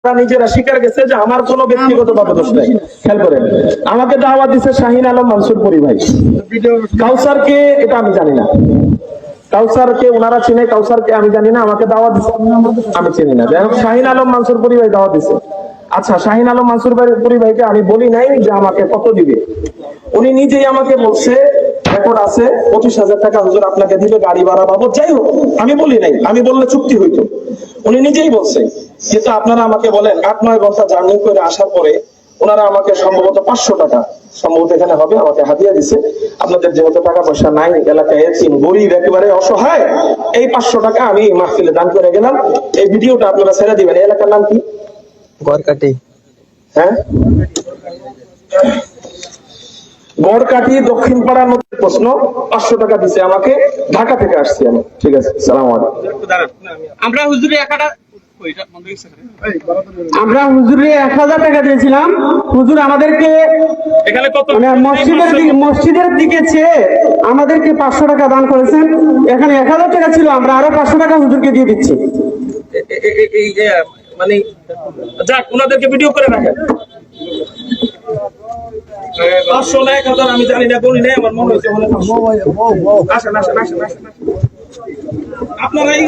নিজেরা স্বীকার গেছে যে আমার কোনো ব্যক্তিগত দোষ নেই। খেয়াল করেন, আমাকে দাওয়াত দিচ্ছে শাহিন আলম মানসুরপুরি ভাই। কাউসারকে এটা আমি জানি না, কাউসারকে ওনারা চিনে, কাউসারকে আমি জানি না, আমাকে দাওয়াত দিচ্ছে আমি চিনি না। যাই হোক, শাহিন আলম মানসুরপুরি ভাই দাওয়াত দিচ্ছে। আচ্ছা, শাহিন আলম মানসুরপুরি ভাইকে আমি বলি নাই যে আমাকে কত দিবে, উনি নিজেই আমাকে বলছে, রেকর্ড আছে, 25,000 টাকা হুজুর আপনাকে দিবে গাড়ি ভাড়া বাবদ। যাই হোক, আমি বলি নাই, আমি বললে চুক্তি হইতো। উনি নিজেই বলছে। কিন্তু আপনারা আমাকে বলেন 8-9 ঘন্টা জার্নি করে আসার পরে ওনারা আমাকে সম্ভবত 500 টাকা সম্ভবত এখানে হবে আমাকে হাদিয়া দিছে। আপনাদের যেহেতু টাকা পয়সা নাই, এলাকায় এতিম গরিব একেবারে অসহায়, এই 500 টাকা আমি মাহফিলে দান করে গেলাম। এই ভিডিওটা আপনারা ছেড়ে দিবেন। এই এলাকার নাম কি? গড়কাটি। হ্যাঁ, গড়কাটি দক্ষিণ পাড়া নদীর প্রশ্ন। 500 টাকা দিছে আমাকে, ঢাকা থেকে আসছি আমি। ঠিক আছে, সালাম আলাইকুম। আমরা হুজুরে 1000 টাকা দিয়েছিলাম। হুজুর আমাদেরকে মসজিদের দিকে চেয়ে আমাদেরকে 500 টাকা দান করেছেন। এখানে 1000 টাকা ছিল, আমরা আরো 500 টাকা হুজুরকে দিয়ে দিচ্ছি। মানে যাক, ওনাদেরকে ভিডিও করে রাখেন। 500 না 1000 আমি জানি না, বলি নাই, আমার মনে হয়েছে আসেন আসেন আসেন আসেন, আপনারাই